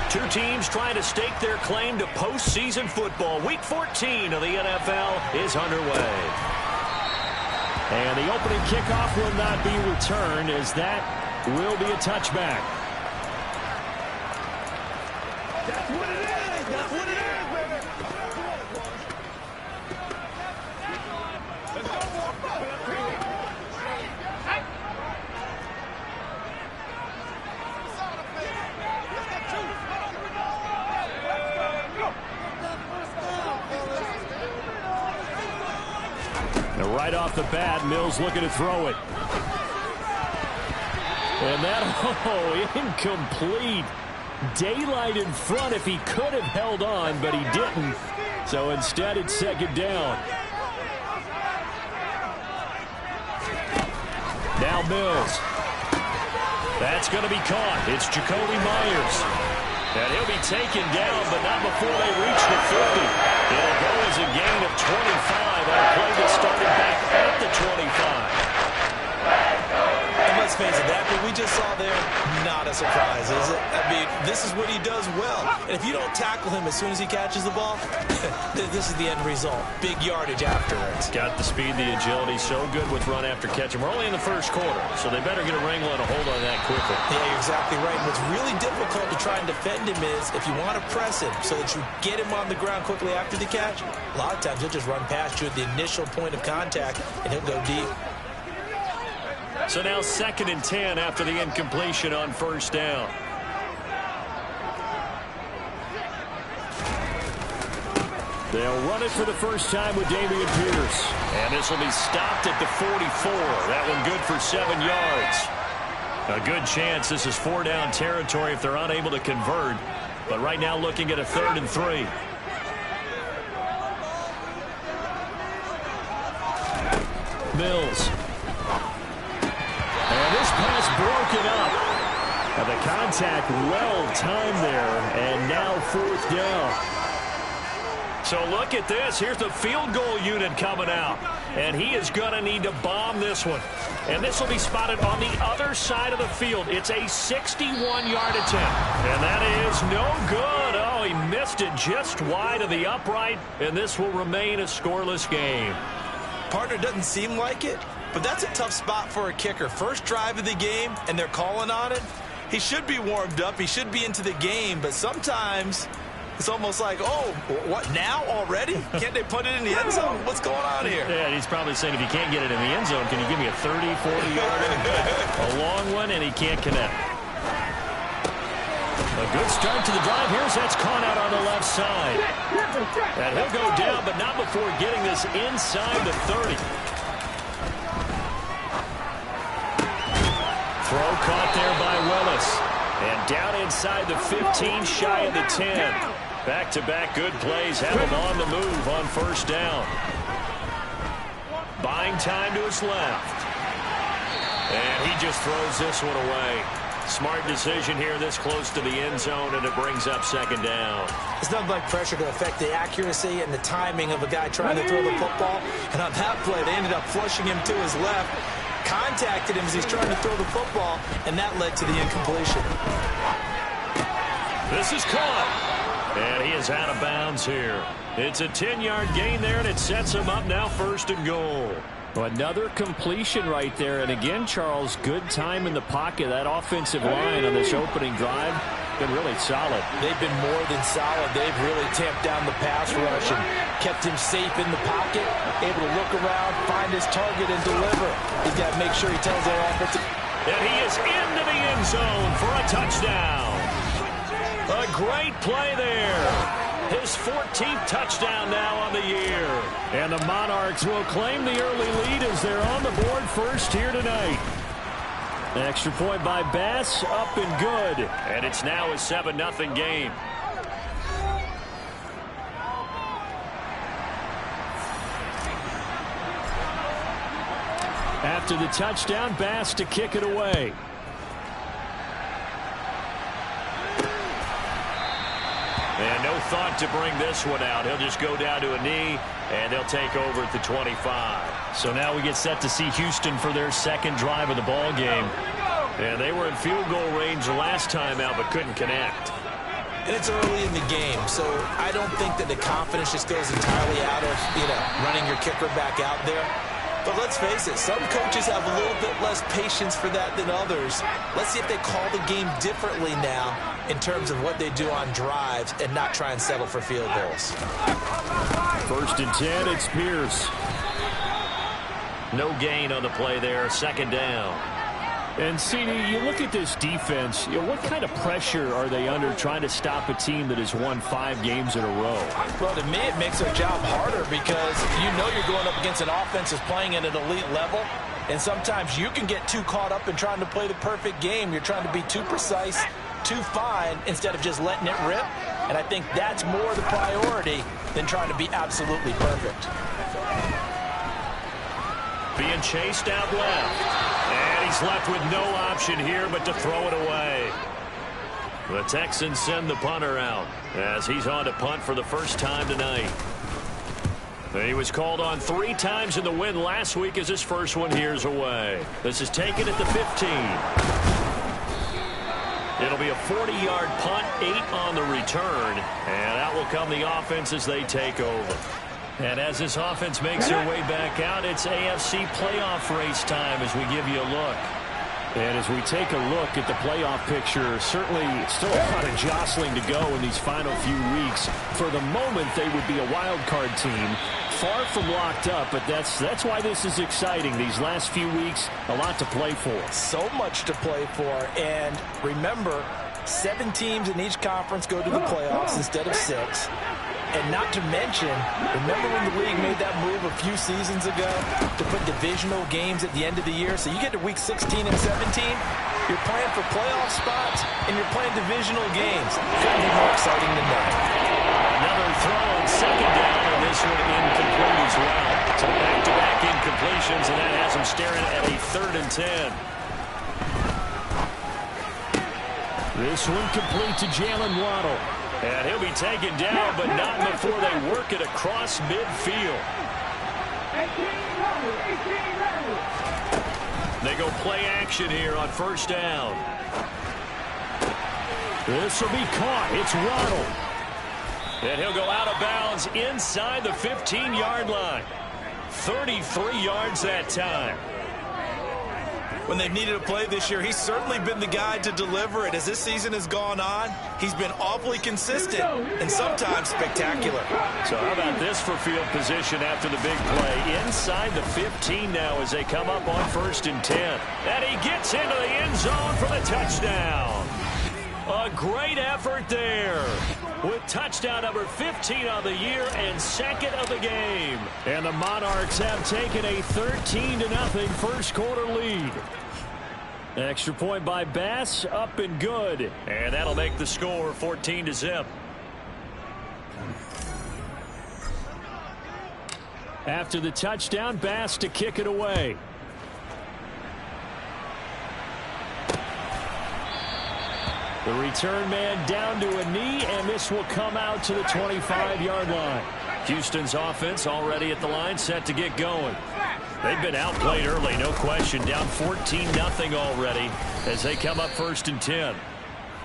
Two teams trying to stake their claim to postseason football. Week 14 of the NFL is underway. And the opening kickoff will not be returned, as that will be a touchback. That's what it is. That's what it is, baby. Let's go. Now right off the bat, Mills looking to throw it. And that, incomplete. Daylight in front if he could have held on, but he didn't. So instead, it's second down. Now Mills. That's going to be caught. It's Jacoby Myers. And he'll be taken down, but not before they reach the 50. It'll go as a gain of 25 on a play that started back at the 25. And let's face it, that what we just saw there, not a surprise, is it? I mean, this is what he does well. And if you don't tackle him as soon as he catches the ball, this is the end result. Big yardage afterwards. Got the speed, the agility, so good with run after catch. And we're only in the first quarter, so they better get a wrangle and a hold on that quickly. Yeah, you're exactly right. What's really difficult to try and defend him is if you want to press him so that you get him on the ground quickly after the catch, a lot of times he'll just run past you at the initial point of contact, and he'll go deep. So now 2nd and 10 after the incompletion on first down. They'll run it for the first time with Dameon Pierce. And this will be stopped at the 44. That one good for 7 yards. A good chance this is 4-down territory if they're unable to convert. But right now looking at a 3rd and 3. Mills. And this pass broken up. And the contact well timed there. And now 4th down. So look at this. Here's the field goal unit coming out. And he is going to need to bomb this one. And this will be spotted on the other side of the field. It's a 61-yard attempt. And that is no good. Oh, he missed it just wide of the upright. And this will remain a scoreless game. Partner, doesn't seem like it, but that's a tough spot for a kicker. First drive of the game, and they're calling on it. He should be warmed up. He should be into the game, but sometimes it's almost like, oh, what, now already? Can't they put it in the end zone? What's going on here? Yeah, he's probably saying if you can't get it in the end zone, can you give me a 30, 40-yarder? A long one, and he can't connect. A good start to the drive. Here's that's caught out on the left side. And he'll go down, but not before getting this inside the 30. Throw caught there by Willis. And down inside the 15, shy of the 10. Back-to-back good plays have him on the move on first down. Buying time to his left. And he just throws this one away. Smart decision here this close to the end zone, and it brings up second down. It's nothing like pressure to affect the accuracy and the timing of a guy trying to throw the football. And on that play, they ended up flushing him to his left, contacted him as he's trying to throw the football, and that led to the incompletion. This is caught. And he is out of bounds here. It's a 10-yard gain there, and it sets him up now 1st and goal. Another completion right there. And again, Charles, good time in the pocket. That offensive line on this opening drive been really solid. They've been more than solid. They've really tamped down the pass rush and kept him safe in the pocket, able to look around, find his target, and deliver. He's got to make sure he tells their offensive. And he is into the end zone for a touchdown. A great play there. His 14th touchdown now on the year. And the Monarchs will claim the early lead as they're on the board first here tonight. Extra point by Bass, up and good. And it's now a 7-0 game. After the touchdown, Bass to kick it away. And no thought to bring this one out. He'll just go down to a knee, and they'll take over at the 25. So now we get set to see Houston for their second drive of the ball game. And they were in field goal range last time out, but couldn't connect. And it's early in the game, so I don't think that the confidence just goes entirely out of, running your kicker back out there. But let's face it, some coaches have a little bit less patience for that than others. Let's see if they call the game differently now in terms of what they do on drives and not try and settle for field goals. 1st and 10, it's Pierce. No gain on the play there, 2nd down. And, CD, you look at this defense, what kind of pressure are they under trying to stop a team that has won 5 games in a row? Well, to me, it makes their job harder because you're going up against an offense that's playing at an elite level, and sometimes you can get too caught up in trying to play the perfect game. You're trying to be too precise, too fine, instead of just letting it rip, and I think that's more the priority than trying to be absolutely perfect. Being chased out left. And he's left with no option here but to throw it away. The Texans send the punter out as he's on to punt for the first time tonight. He was called on 3 times in the win last week as his first one here's away. This is taken at the 15. It'll be a 40-yard punt, 8 on the return, and out will come the offense as they take over. And as this offense makes their way back out, it's AFC playoff race time as we give you a look. And as we take a look at the playoff picture, certainly still a lot of jostling to go in these final few weeks. For the moment, they would be a wild card team, far from locked up, but that's why this is exciting. These last few weeks, a lot to play for. So much to play for, and remember, 7 teams in each conference go to the playoffs instead of 6. And not to mention, remember when the league made that move a few seasons ago to put divisional games at the end of the year? So you get to week 16 and 17, you're playing for playoff spots, and you're playing divisional games. Couldn't be more exciting than that. Another throw on 2nd down, and this one incomplete as well. So back-to-back incompletions, and that has him staring at a 3rd and 10. This one complete to Jalen Waddle. And he'll be taken down, but not before they work it across midfield. They go play action here on 1st down. This will be caught. It's Waddle. And he'll go out of bounds inside the 15-yard line. 33 yards that time. When they've needed a play this year, he's certainly been the guy to deliver it. As this season has gone on, he's been awfully consistent and sometimes spectacular. So how about this for field position after the big play? Inside the 15 now as they come up on 1st and 10. And he gets into the end zone for the touchdown. A great effort there with touchdown number 15 of the year and 2nd of the game. And the Monarchs have taken a 13-0 first quarter lead. Extra point by Bass, up and good. And that'll make the score 14-0. After the touchdown, Bass to kick it away. The return man down to a knee, and this will come out to the 25-yard line. Houston's offense already at the line, set to get going. They've been outplayed early, no question. Down 14-0 already as they come up 1st and 10.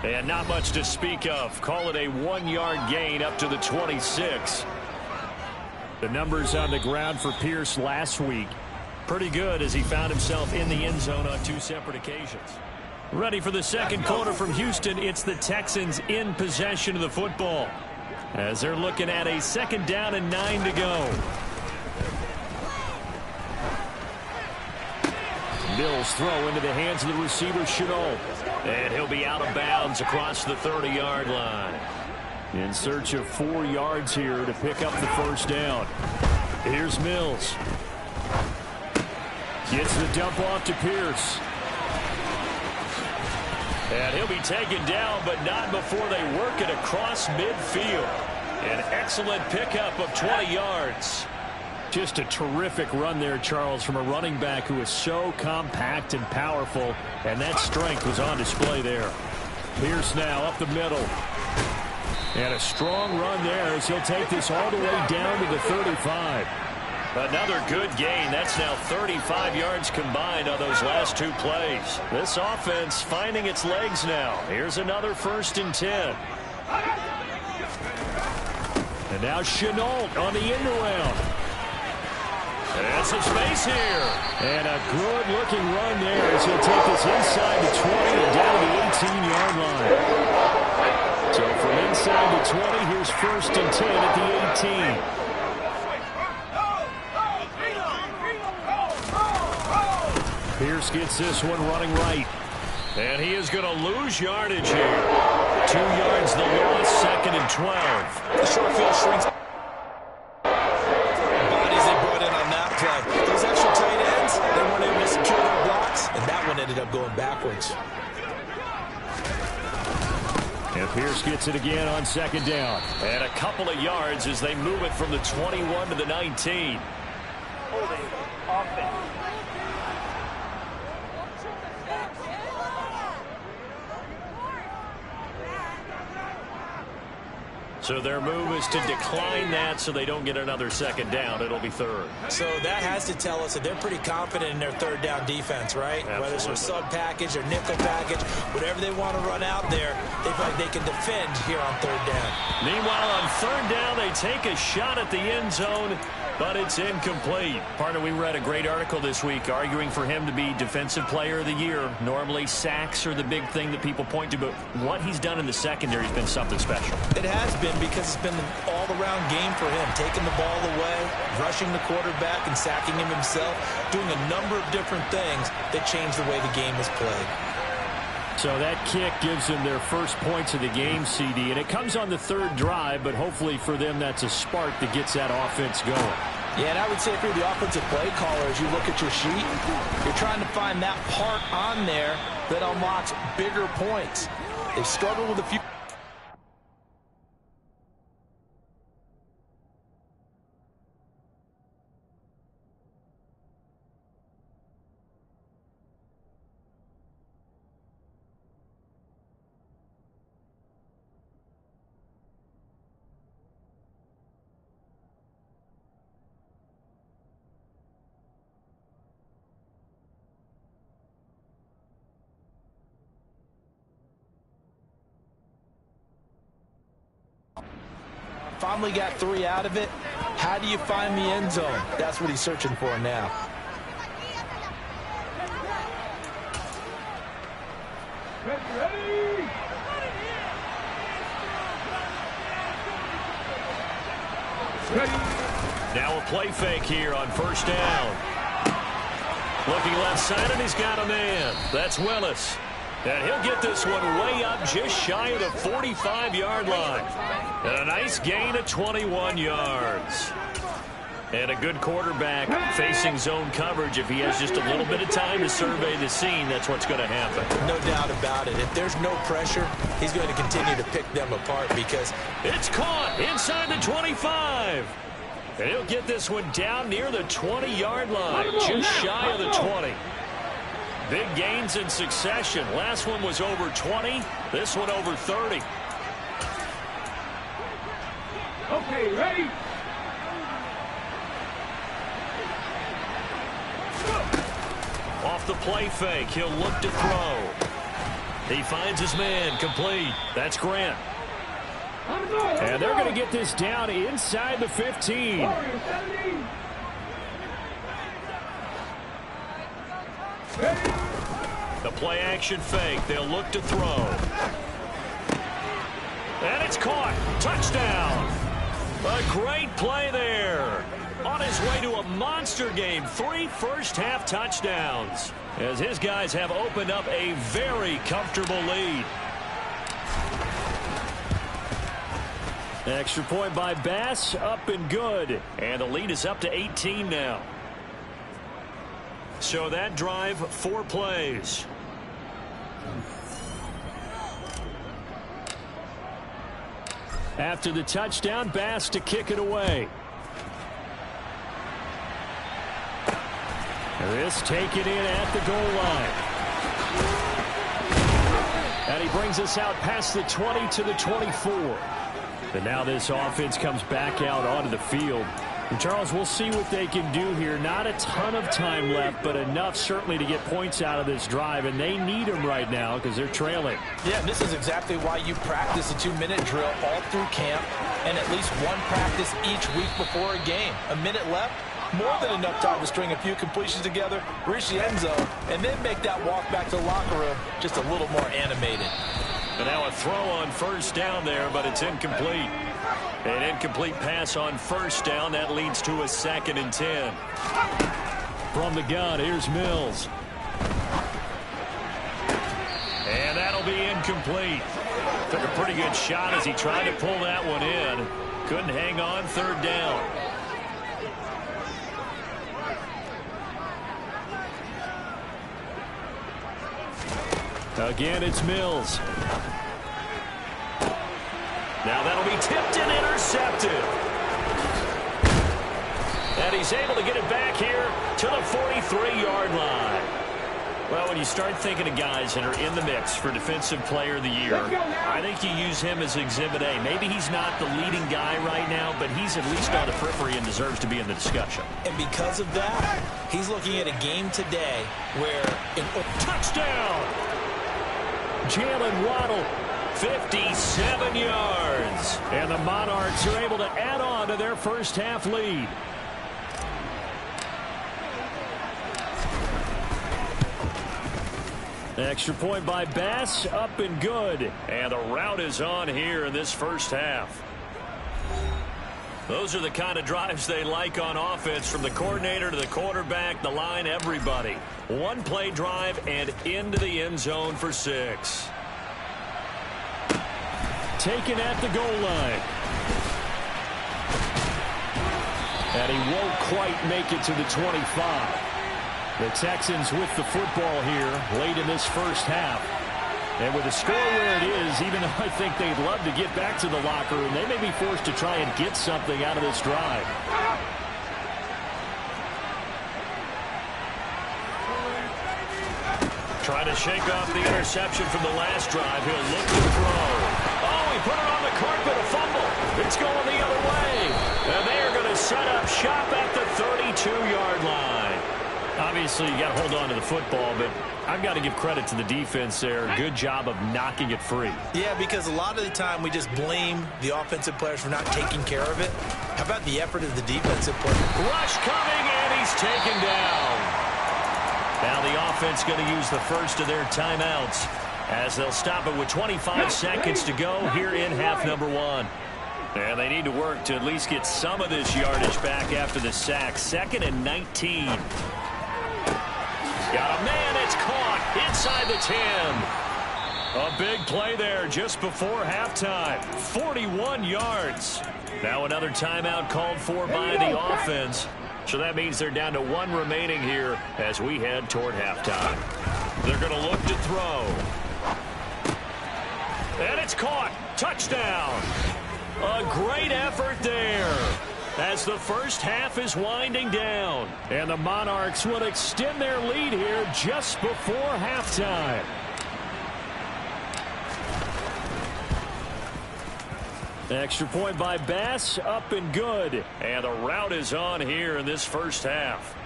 And not much to speak of. Call it a 1-yard gain up to the 26. The numbers on the ground for Pierce last week. Pretty good as he found himself in the end zone on 2 separate occasions. Ready for the 2nd quarter from Houston. It's the Texans in possession of the football as they're looking at a 2nd down and 9 to go. Mills throw into the hands of the receiver, Chenault. And he'll be out of bounds across the 30-yard line. In search of 4 yards here to pick up the 1st down. Here's Mills. Gets the dump off to Pierce. And he'll be taken down, but not before they work it across midfield. An excellent pickup of 20 yards. Just a terrific run there, Charles, from a running back who is so compact and powerful, and that strength was on display there. Pierce now up the middle. And a strong run there as he'll take this all the way down to the 35. Another good gain. That's now 35 yards combined on those last 2 plays. This offense finding its legs now. Here's another 1st and 10. And now Chenault on the end around. And some space here. And a good-looking run there as he'll take this inside the 20 and down to the 18-yard line. So from inside the 20, here's 1st and 10 at the 18. Pierce gets this one running right. And he is going to lose yardage here. 2 yards the loss, 2nd and 12. The short field shrinks. Bodies they brought in on that play. Those extra tight ends, they weren't able to secure their blocks, and that one ended up going backwards. And Pierce gets it again on 2nd down. And a couple of yards as they move it from the 21 to the 19. Holding offense. So their move is to decline that so they don't get another 2nd down. It'll be 3rd. So that has to tell us that they're pretty confident in their 3rd down defense, right? Absolutely. Whether it's a sub package or nickel package, whatever they want to run out there, they feel like they can defend here on 3rd down. Meanwhile, on 3rd down, they take a shot at the end zone, but it's incomplete. Partner, we read a great article this week arguing for him to be Defensive Player of the Year. Normally, sacks are the big thing that people point to, but what he's done in the secondary has been something special. It has been because it's been an all-around game for him, taking the ball away, rushing the quarterback and sacking him himself, doing a number of different things that change the way the game is played. So that kick gives them their first points of the game, CD, and it comes on the 3rd drive, but hopefully for them that's a spark that gets that offense going. Yeah, and I would say if you're the offensive play caller, as you look at your sheet, you're trying to find that part on there that unlocks bigger points. They've struggled with a few. Finally got 3 out of it. How do you find the end zone? That's what he's searching for now. Ready. Now a play fake here on 1st down. Looking left side, and he's got a man. That's Willis. And he'll get this one way up just shy of the 45-yard line. And a nice gain of 21 yards. And a good quarterback facing zone coverage. If he has just a little bit of time to survey the scene, that's what's going to happen. No doubt about it. If there's no pressure, he's going to continue to pick them apart because it's caught inside the 25. And he'll get this one down near the 20-yard line, just shy of the 20. Big gains in succession. Last one was over 20. This one over 30. Okay, ready. Off the play fake, he'll look to throw. He finds his man, complete. That's Grant. And they're going to get this down inside the 15. The play action fake. They'll look to throw. And it's caught. Touchdown. A great play there. On his way to a monster game. 3 first-half touchdowns. As his guys have opened up a very comfortable lead. Extra point by Bass. Up and good. And the lead is up to 18 now. So that drive, 4 plays. After the touchdown, Bass to kick it away. This taken in at the goal line. And he brings us out past the 20 to the 24. And now this offense comes back out onto the field. And Charles, we'll see what they can do here. Not a ton of time left, but enough certainly to get points out of this drive, and they need them right now because they're trailing. Yeah, this is exactly why you practice a 2-minute drill all through camp and at least one practice each week before a game. A minute left, more than enough time to string a few completions together, reach the end zone, and then make that walk back to the locker room just a little more animated. And now a throw on first down there, but it's incomplete. An incomplete pass on first down. That leads to a 2nd and 10. From the gun, here's Mills. And that'll be incomplete. Took a pretty good shot as he tried to pull that one in. Couldn't hang on, 3rd down. Again, it's Mills. Now that'll be tipped and intercepted. And he's able to get it back here to the 43-yard line. Well, when you start thinking of guys that are in the mix for Defensive Player of the Year, I think you use him as Exhibit A. Maybe he's not the leading guy right now, but he's at least on the periphery and deserves to be in the discussion. And because of that, he's looking at a game today where touchdown! Jalen Waddle, 57 yards. And the Monarchs are able to add on to their first half lead. Extra point by Bass, up and good. And the route is on here in this first half. Those are the kind of drives they like on offense, from the coordinator to the quarterback, the line, everybody. One-play drive and into the end zone for 6. Taken at the goal line. And he won't quite make it to the 25. The Texans with the football here late in this first half. And with the score where it is, even though I think they'd love to get back to the locker room, they may be forced to try and get something out of this drive. Trying to shake off the interception from the last drive. He'll look to throw. Oh, he put it on the carpet, a fumble. It's going the other way. And they are going to set up shop at the 32-yard line. Obviously, you got to hold on to the football, but I've got to give credit to the defense there. Good job of knocking it free. Yeah, because a lot of the time we just blame the offensive players for not taking care of it. How about the effort of the defensive player? Rush coming, and he's taken down. Now the offense going to use the first of their timeouts as they'll stop it with 25 seconds to go here in half number 1. And they need to work to at least get some of this yardage back after the sack. 2nd and 19. Got a man, it's caught inside the 10. A big play there just before halftime. 41 yards. Now another timeout called for by the offense. So that means they're down to 1 remaining here as we head toward halftime. They're going to look to throw. And it's caught. Touchdown. A great effort there as the first half is winding down. And the Monarchs will extend their lead here just before halftime. Extra point by Bass, up and good. And the route is on here in this first half.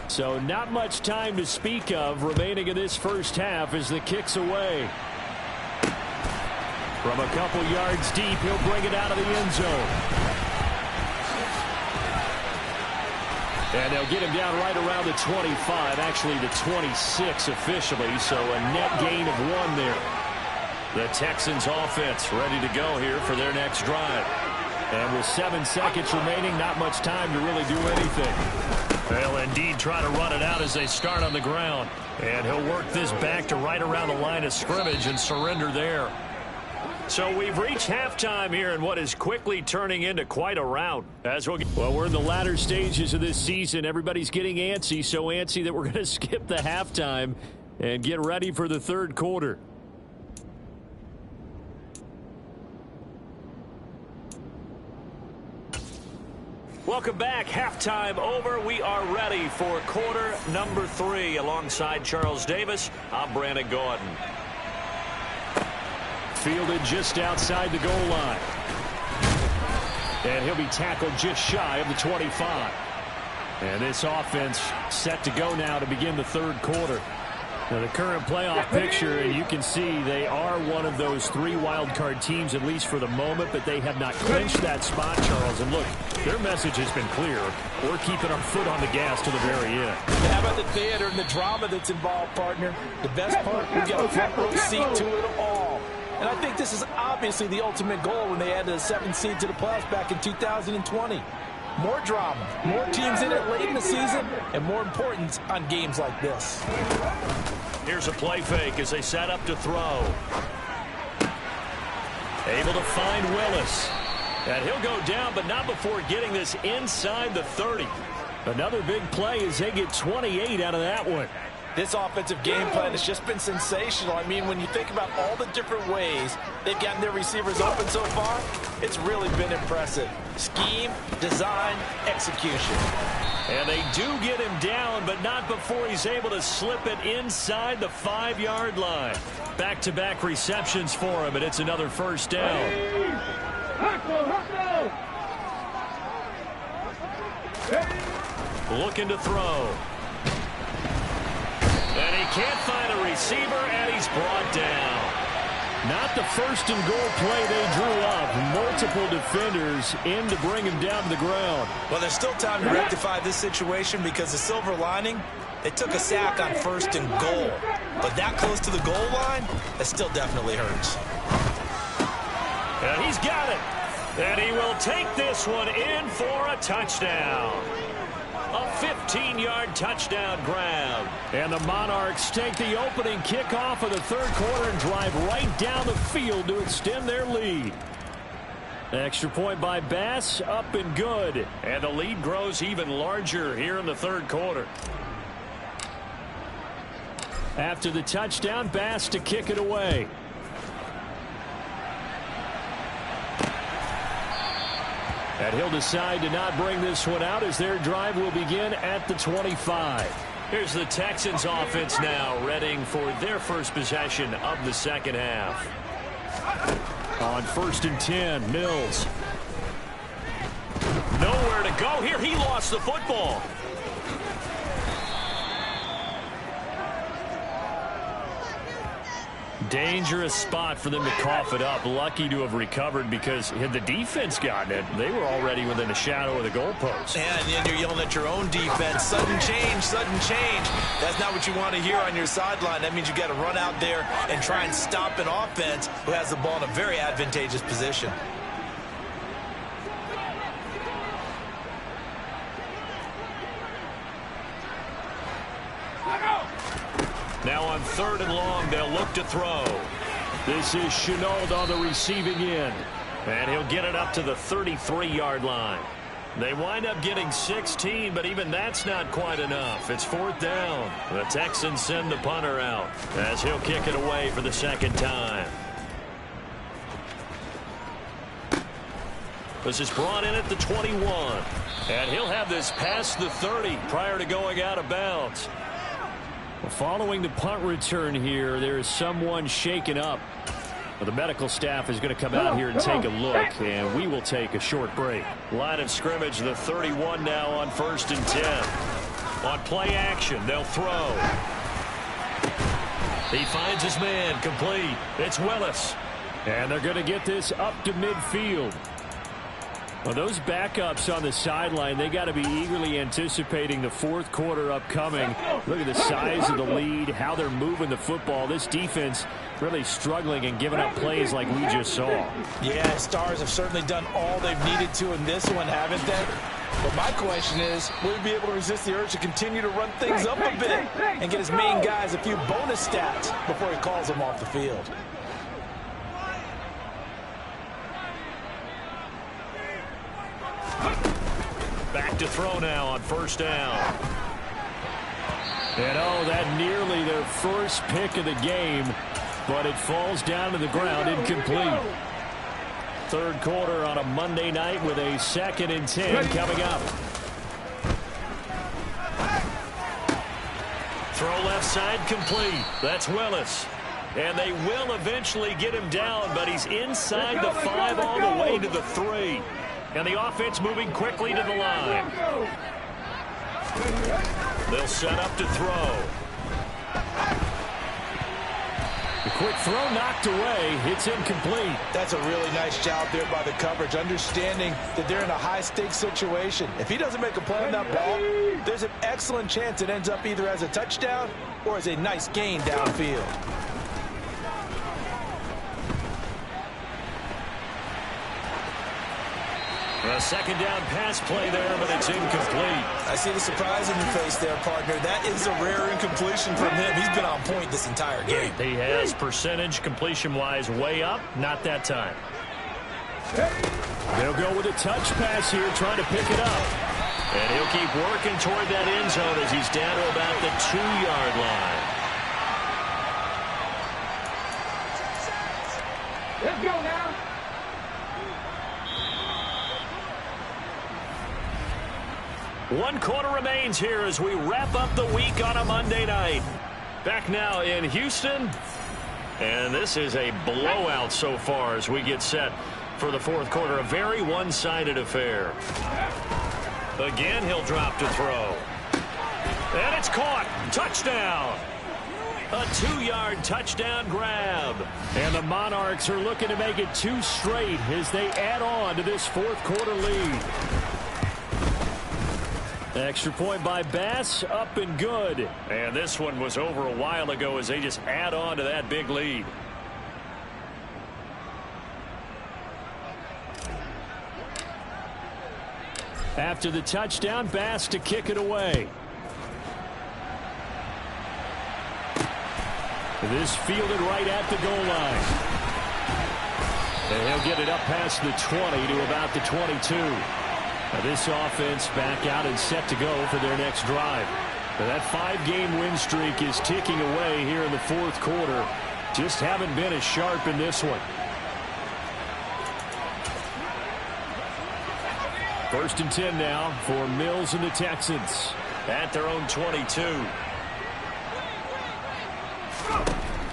So not much time to speak of remaining in this first half as the kick's away. From a couple yards deep, he'll bring it out of the end zone. And they'll get him down right around the 25, actually the 26 officially, so a net gain of 1 there. The Texans offense ready to go here for their next drive. And with 7 seconds remaining, not much time to really do anything. They'll indeed try to run it out as they start on the ground. And he'll work this back to right around the line of scrimmage and surrender there. So we've reached halftime here in what is quickly turning into quite a rout. Well, we're in the latter stages of this season. Everybody's getting antsy, so antsy that we're going to skip the halftime and get ready for the third quarter. Welcome back. Halftime over. We are ready for quarter number 3. Alongside Charles Davis, I'm Brandon Gordon. fielded just outside the goal line. And he'll be tackled just shy of the 25. And this offense set to go now to begin the third quarter. Now the current playoff picture, and you can see they are one of those 3 wild card teams, at least for the moment, but they have not clinched that spot, Charles. And look, their message has been clear. We're keeping our foot on the gas to the very end. How about the theater and the drama that's involved, partner? The best part, we got a front row seat to it all. And I think this is obviously the ultimate goal when they added a 7th seed to the playoffs back in 2020. More drama, more teams in it late in the season, and more importance on games like this. Here's a play fake as they set up to throw. Able to find Willis. And he'll go down, but not before getting this inside the 30. Another big play as they get 28 out of that one. This offensive game plan has just been sensational. I mean, when you think about all the different ways they've gotten their receivers open so far, it's really been impressive. Scheme, design, execution. And they do get him down, but not before he's able to slip it inside the 5-yard line. Back-to-back receptions for him, and it's another first down. Looking to throw. And he can't find a receiver, and he's brought down. Not the first and goal play they drew up. Multiple defenders in to bring him down to the ground. Well, there's still time to rectify this situation because the silver lining, they took a sack on 1st and goal. But that close to the goal line, that still definitely hurts. And he's got it. And he will take this one in for a touchdown. A 15-yard touchdown grab. And the Monarchs take the opening kickoff of the third quarter and drive right down the field to extend their lead. Extra point by Bass, up and good. And the lead grows even larger here in the third quarter. After the touchdown, Bass to kick it away. And he'll decide to not bring this one out as their drive will begin at the 25. Here's the Texans offense now, readying for their first possession of the second half. On 1st and 10, Mills. Nowhere to go here. He lost the football. Dangerous spot for them to cough it up. Lucky to have recovered because had the defense gotten it, they were already within a shadow of the goalpost. And then you're yelling at your own defense. Sudden change, sudden change. That's not what you want to hear on your sideline. That means you got to run out there and try and stop an offense who has the ball in a very advantageous position. Now on 3rd and long, they'll look to throw. This is Chenault on the receiving end. And he'll get it up to the 33-yard line. They wind up getting 16, but even that's not quite enough. It's 4th down. The Texans send the punter out as he'll kick it away for the second time. This is brought in at the 21. And he'll have this past the 30 prior to going out of bounds. Following the punt return here, there is someone shaken up. Well, the medical staff is going to come out here and take a look, and we will take a short break. Line of scrimmage, the 31 now on 1st and 10. On play action, they'll throw. He finds his man, complete. It's Willis. And they're going to get this up to midfield. Well, those backups on the sideline, they got to be eagerly anticipating the fourth quarter upcoming. Look at the size of the lead, how they're moving the football. This defense really struggling and giving up plays like we just saw. Yeah, Stars have certainly done all they've needed to in this one, haven't they? But my question is, will he be able to resist the urge to continue to run things up a bit and get his main guys a few bonus stats before he calls them off the field? Back to throw now on 1st down. And oh, that nearly their first pick of the game, but it falls down to the ground incomplete. Third quarter on a Monday night with a 2nd and 10 coming up. Throw left side complete. That's Willis. And they will eventually get him down, but he's inside the 5 all the way to the 3. And the offense moving quickly to the line. They'll set up to throw. The quick throw knocked away. It's incomplete. That's a really nice job there by the coverage, understanding that they're in a high-stakes situation. If he doesn't make a play on that ball, there's an excellent chance it ends up either as a touchdown or as a nice gain downfield. A second down pass play there, but it's incomplete. I see the surprise in your face there, partner. That is a rare incompletion from him. He's been on point this entire game. He has percentage completion-wise way up, not that time. They'll go with a touch pass here, trying to pick it up. And he'll keep working toward that end zone as he's down to about the 2-yard line. Let's go now. One quarter remains here as we wrap up the week on a Monday night. Back now in Houston. And this is a blowout so far as we get set for the fourth quarter. A very one-sided affair. Again, he'll drop to throw. And it's caught. Touchdown. A 2-yard touchdown grab. And the Monarchs are looking to make it 2 straight as they add on to this fourth quarter lead. Extra point by Bass, up and good. And this one was over a while ago as they just add on to that big lead. After the touchdown, Bass to kick it away. This fielded right at the goal line. And he'll get it up past the 20 to about the 22. Now this offense back out and set to go for their next drive. Now that 5-game win streak is ticking away here in the fourth quarter. Just haven't been as sharp in this one. First and 10 now for Mills and the Texans. At their own 22.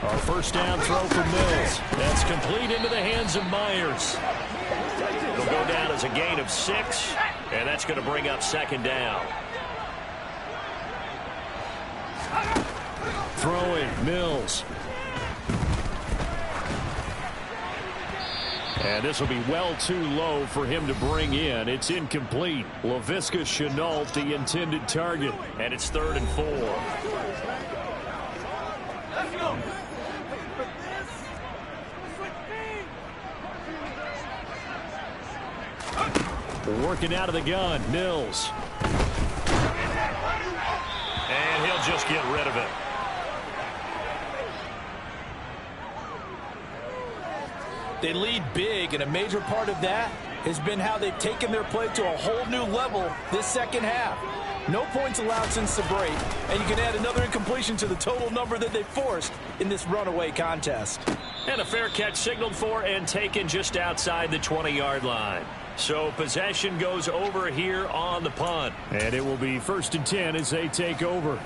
Our first down throw for Mills. That's complete into the hands of Myers. It'll go down as a gain of 6, and that's going to bring up second down. Throwing, Mills. And this will be well too low for him to bring in. It's incomplete. Laviska Shenault, the intended target. And it's 3rd and 4. Let's go. Working out of the gun, Mills. And he'll just get rid of it. They lead big, and a major part of that has been how they've taken their play to a whole new level this second half. No points allowed since the break, and you can add another incompletion to the total number that they forced in this runaway contest. And a fair catch signaled for and taken just outside the 20-yard line. So possession goes over here on the punt. And it will be 1st and 10 as they take over.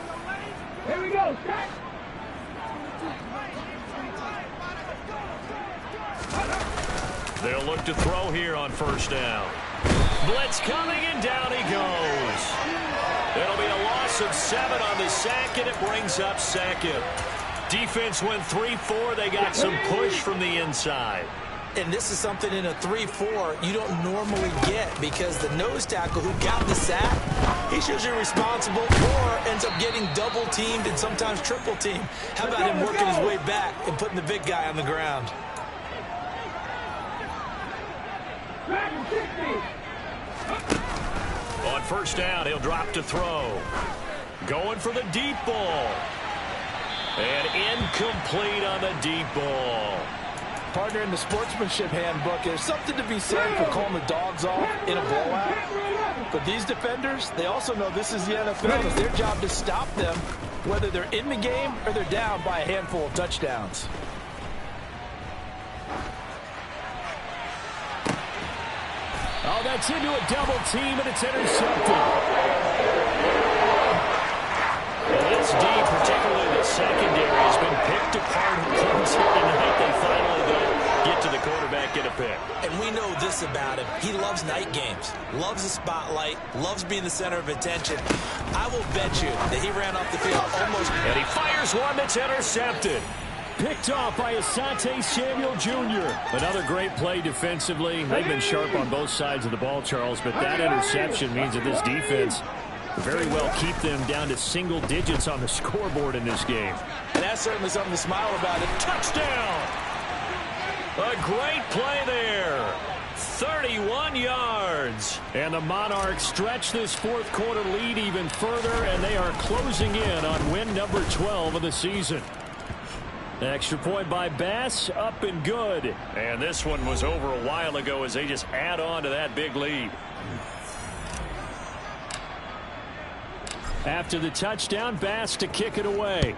Here we go. Set. They'll look to throw here on first down. Blitz coming, and down he goes. It'll be a loss of 7 on the sack, and it brings up second. Defense went 3-4. They got some push from the inside. And this is something in a 3-4 you don't normally get, because the nose tackle who got the sack, he's usually responsible or ends up getting double teamed and sometimes triple teamed. How about him working his way back and putting the big guy on the ground? On first down, he'll drop to throw. Going for the deep ball. And incomplete on the deep ball. Partner, in the sportsmanship handbook, there's something to be said for calling the dogs off in a blowout. But these defenders, they also know this is the NFL. It's their job to stop them, whether they're in the game or they're down by a handful of touchdowns. Oh, that's into a double team, and it's intercepted. Well, it's deep, particularly the secondary has been picked apart at points here tonight. They finally, though, get to the quarterback, get a pick. And we know this about him. He loves night games, loves the spotlight, loves being the center of attention. I will bet you that he ran off the field almost. And he fires one that's intercepted. Picked off by Asante Samuel Jr. Another great play defensively. They've been sharp on both sides of the ball, Charles, but that interception means that this defense very well keep them down to single digits on the scoreboard in this game. And that's certainly something to smile about it. Touchdown! A great play there. 31 yards. And the Monarchs stretch this fourth quarter lead even further, and they are closing in on win number 12 of the season. Extra point by Bass, up and good. And this one was over a while ago as they just add on to that big lead. After the touchdown, Bass to kick it away.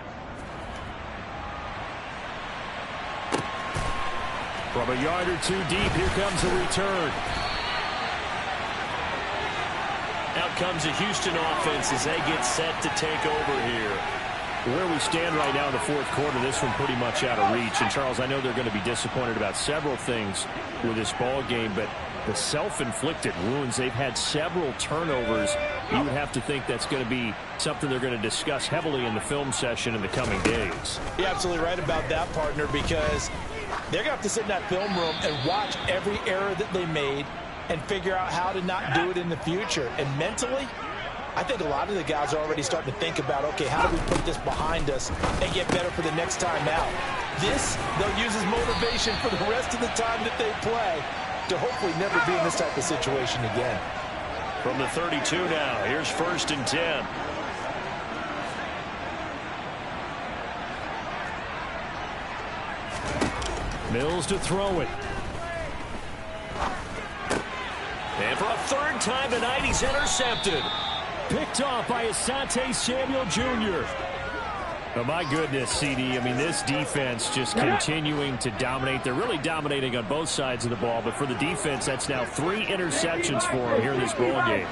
From a yard or two deep, here comes a return. Out comes the Houston offense as they get set to take over here. Where we stand right now in the fourth quarter, this one pretty much out of reach. And, Charles, I know they're going to be disappointed about several things with this ball game, but the self-inflicted wounds, they've had several turnovers. You would have to think that's going to be something they're going to discuss heavily in the film session in the coming days. You're absolutely right about that, partner, because they're going to have to sit in that film room and watch every error that they made and figure out how to not do it in the future. And mentally, I think a lot of the guys are already starting to think about, okay, how do we put this behind us and get better for the next time out? This, they'll use as motivation for the rest of the time that they play to hopefully never be in this type of situation again. From the 32 now, here's 1st and 10. Mills to throw it. And for a third time tonight, he's intercepted. Picked off by Asante Samuel Jr. Oh, my goodness, CD. I mean, this defense just continuing to dominate. They're really dominating on both sides of the ball, but for the defense, that's now 3 interceptions for them here in this ball game.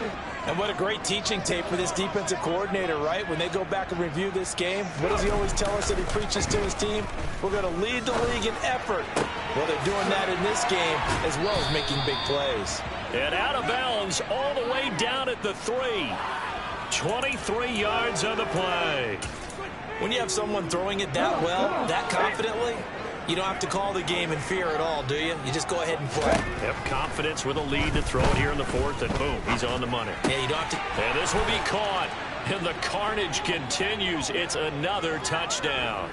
And what a great teaching tape for this defensive coordinator, right? When they go back and review this game, what does he always tell us that he preaches to his team? We're going to lead the league in effort. Well, they're doing that in this game as well as making big plays. And out of bounds all the way down at the 3. 23 yards on the play. When you have someone throwing it that well, that confidently, you don't have to call the game in fear at all, do you? You just go ahead and play. Have confidence with a lead to throw it here in the 4th, and boom, he's on the money. Yeah, you don't have to. And this will be caught, and the carnage continues. It's another touchdown.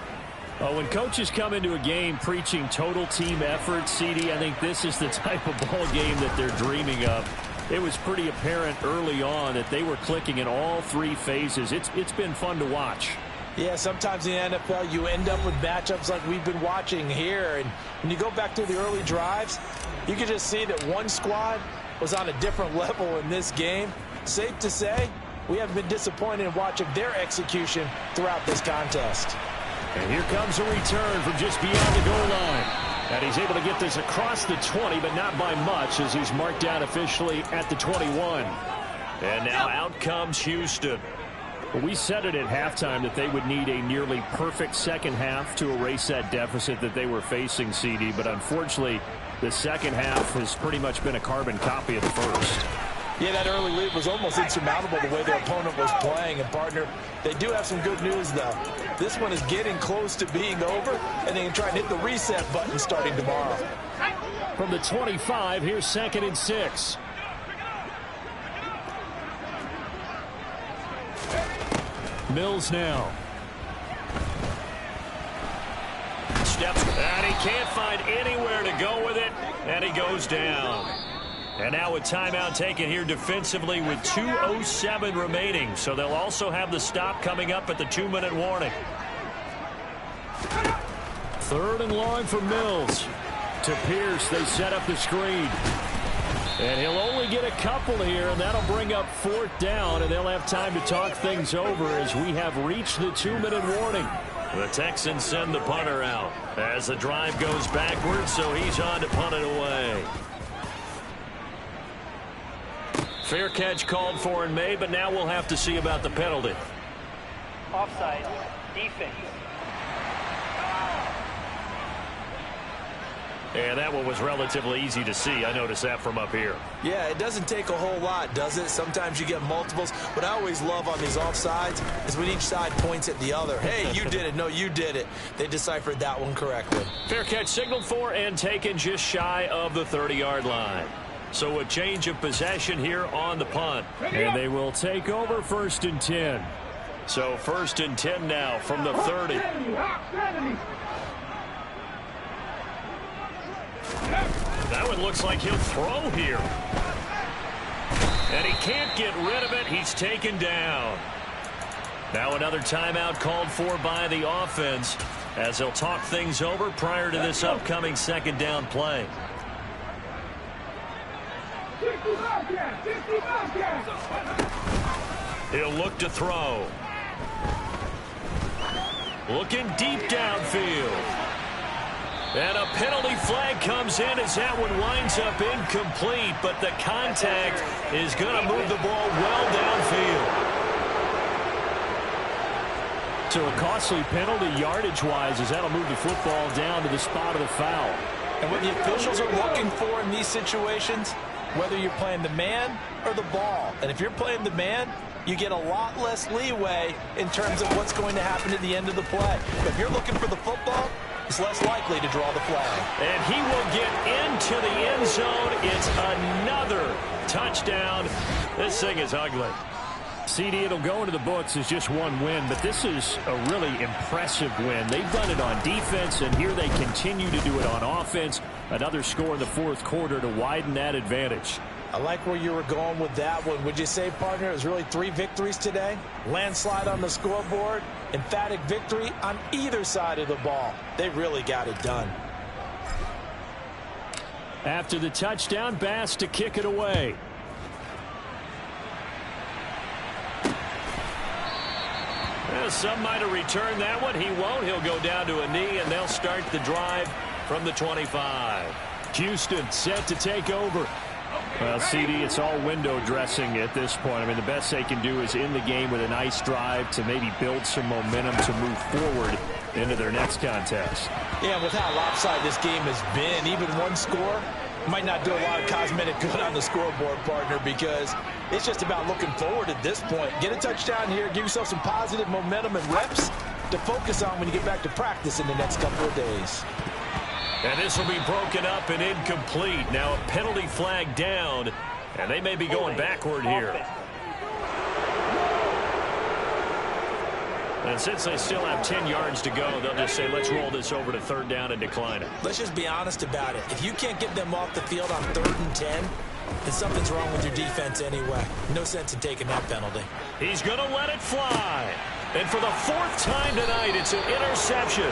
Oh, when coaches come into a game preaching total team effort, CD, I think this is the type of ball game that they're dreaming of. It was pretty apparent early on that they were clicking in all 3 phases. It's been fun to watch. Yeah, sometimes in the NFL you end up with matchups like we've been watching here. And when you go back to the early drives, you can just see that one squad was on a different level in this game. Safe to say, we haven't been disappointed in watching their execution throughout this contest. And here comes a return from just beyond the goal line. And he's able to get this across the 20, but not by much as he's marked down officially at the 21. And now out comes Houston. Well, we said it at halftime that they would need a nearly perfect second half to erase that deficit that they were facing, CD. But unfortunately, the second half has pretty much been a carbon copy of the first. Yeah, that early lead was almost insurmountable the way their opponent was playing. And, partner, they do have some good news, though. This one is getting close to being over, and they can try and hit the reset button starting tomorrow. From the 25, here's 2nd and 6. Mills now. Steps, and he can't find anywhere to go with it, and he goes down. And now a timeout taken here defensively with 2:07 remaining. So they'll also have the stop coming up at the 2-minute warning. 3rd and long for Mills. To Pierce, they set up the screen. And he'll only get a couple here, and that'll bring up 4th down, and they'll have time to talk things over as we have reached the 2-minute warning. The Texans send the punter out as the drive goes backwards, so he's on to punt it away. Fair catch called for and made, but now we'll have to see about the penalty. Offside. defense. And that one was relatively easy to see. I noticed that from up here. Yeah, it doesn't take a whole lot, does it? Sometimes you get multiples. What I always love on these offsides is when each side points at the other. Hey, you did it. No, you did it. They deciphered that one correctly. Fair catch signaled for and taken just shy of the 30-yard line. So a change of possession here on the punt. And they will take over 1st and 10. So 1st and 10 now from the 30. That one looks like he'll throw here. And he can't get rid of it. He's taken down. Now another timeout called for by the offense as they'll talk things over prior to this upcoming 2nd down play. He'll look to throw. Looking deep downfield. And a penalty flag comes in as that one winds up incomplete, but the contact is going to move the ball well downfield. So a costly penalty yardage-wise as that'll move the football down to the spot of the foul. And what the officials are looking for in these situations, whether you're playing the man or the ball. And if you're playing the man, you get a lot less leeway in terms of what's going to happen at the end of the play. But if you're looking for the football, it's less likely to draw the flag. And he will get into the end zone. It's another touchdown. This thing is ugly. CD, it'll go into the books as just one win, but this is a really impressive win. They've done it on defense, and here they continue to do it on offense. Another score in the 4th quarter to widen that advantage. I like where you were going with that one. Would you say, partner, it was really 3 victories today? Landslide on the scoreboard, emphatic victory on either side of the ball. They really got it done. After the touchdown, Bass to kick it away. Well, some might have returned that one. He won't. He'll go down to a knee, and they'll start the drive from the 25. Houston set to take over. Well, CD, it's all window dressing at this point. I mean, the best they can do is in the game with a nice drive to maybe build some momentum to move forward into their next contest. Yeah, with how lopsided this game has been, even one score might not do a lot of cosmetic good on the scoreboard, partner, because it's just about looking forward at this point. Get a touchdown here, give yourself some positive momentum and reps to focus on when you get back to practice in the next couple of days. And this will be broken up and incomplete. Now a penalty flag down, and they may be going backward here. And since they still have 10 yards to go, they'll just say, let's roll this over to 3rd down and decline it. Let's just be honest about it. If you can't get them off the field on 3rd and 10, then something's wrong with your defense anyway. No sense in taking that penalty. He's going to let it fly. And for the 4th time tonight, it's an interception.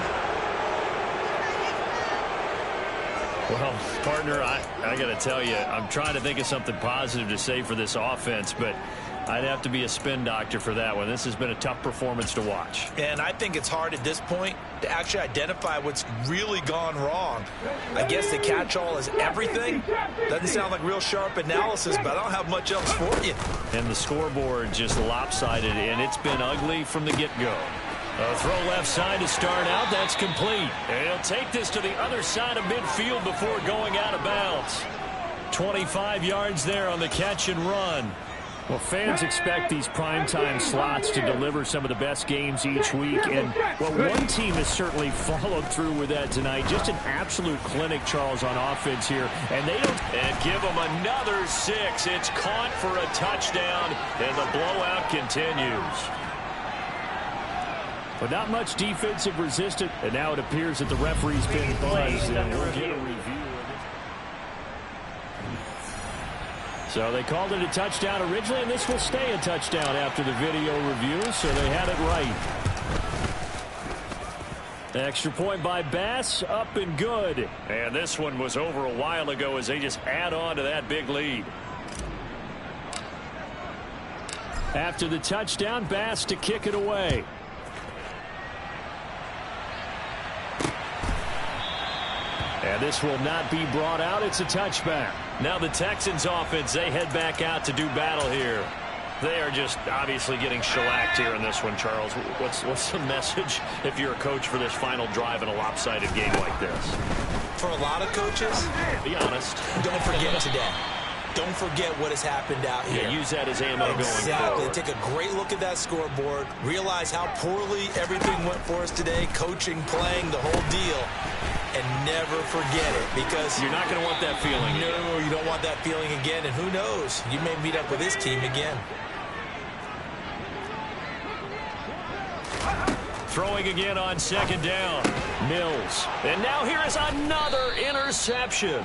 Well, partner, I got to tell you, I'm trying to think of something positive to say for this offense, but I'd have to be a spin doctor for that one. This has been a tough performance to watch. And I think it's hard at this point to actually identify what's really gone wrong. I guess the catch-all is everything. Doesn't sound like real sharp analysis, but I don't have much else for you. And the scoreboard just lopsided, and it's been ugly from the get-go. A throw left side to start out. That's complete. And he'll take this to the other side of midfield before going out of bounds. 25 yards there on the catch and run. Well, fans expect these primetime slots to deliver some of the best games each week. And, well, one team has certainly followed through with that tonight. Just an absolute clinic, Charles, on offense here. And they don't... And give them another 6. It's caught for a touchdown, and the blowout continues. But not much defensive resistance, and now it appears that the referee's been buzzed, and we'll get a review of it. So they called it a touchdown originally, and this will stay a touchdown after the video review, so they had it right. Extra point by Bass, up and good. And this one was over a while ago as they just add on to that big lead. After the touchdown, Bass to kick it away. And this will not be brought out. It's a touchback. Now the Texans offense, they head back out to do battle here. They are just obviously getting shellacked here in this one, Charles. What's the message if you're a coach for this final drive in a lopsided game like this? For a lot of coaches, be honest. Don't forget today. Don't forget what has happened out here. Yeah, use that as ammo going forward. Exactly. Take a great look at that scoreboard. Realize how poorly everything went for us today. Coaching, playing, the whole deal. And never forget it, because you're not going to want that feeling again. No, you don't want that feeling again. And who knows? You may meet up with this team again. Throwing again on second down. Mills. And now here is another interception.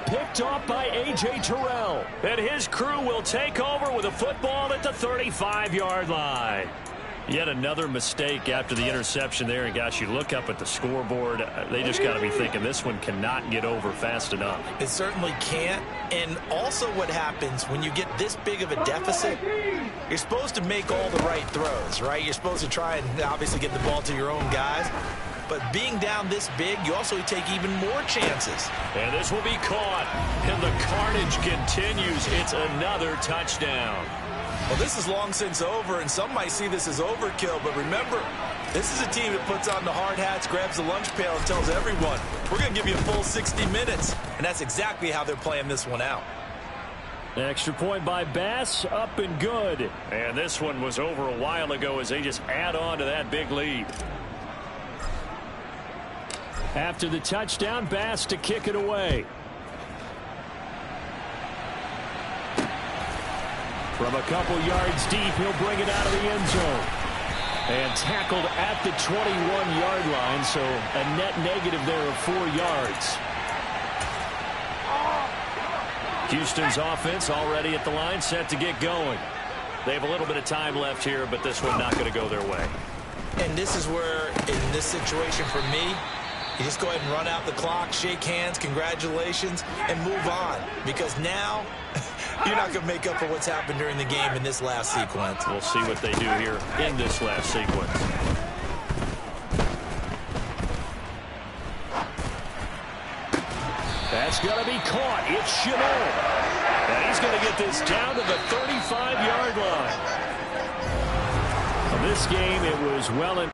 Picked off by A.J. Terrell. And his crew will take over with a football at the 35-yard line. Yet another mistake after the interception there. And, gosh, you look up at the scoreboard. They just got to be thinking this one cannot get over fast enough. It certainly can't. And also what happens when you get this big of a deficit, you're supposed to make all the right throws, right? You're supposed to try and obviously get the ball to your own guys. But being down this big, you also take even more chances. And this will be caught. And the carnage continues. It's another touchdown. Well, this is long since over, and some might see this as overkill. But remember, this is a team that puts on the hard hats, grabs the lunch pail, and tells everyone, we're going to give you a full 60 minutes. And that's exactly how they're playing this one out. Extra point by Bass, up and good. And this one was over a while ago as they just add on to that big lead. After the touchdown, Bass to kick it away. From a couple yards deep, he'll bring it out of the end zone. And tackled at the 21-yard line, so a net negative there of 4 yards. Houston's offense already at the line, set to get going. They have a little bit of time left here, but this one not going to go their way. And this is where, in this situation for me, you just go ahead and run out the clock, shake hands, congratulations, and move on. Because now, you're not going to make up for what's happened during the game in this last sequence. We'll see what they do here in this last sequence. That's going to be caught. It's Chanel. And he's going to get this down to the 35-yard line. In this game, it was well in.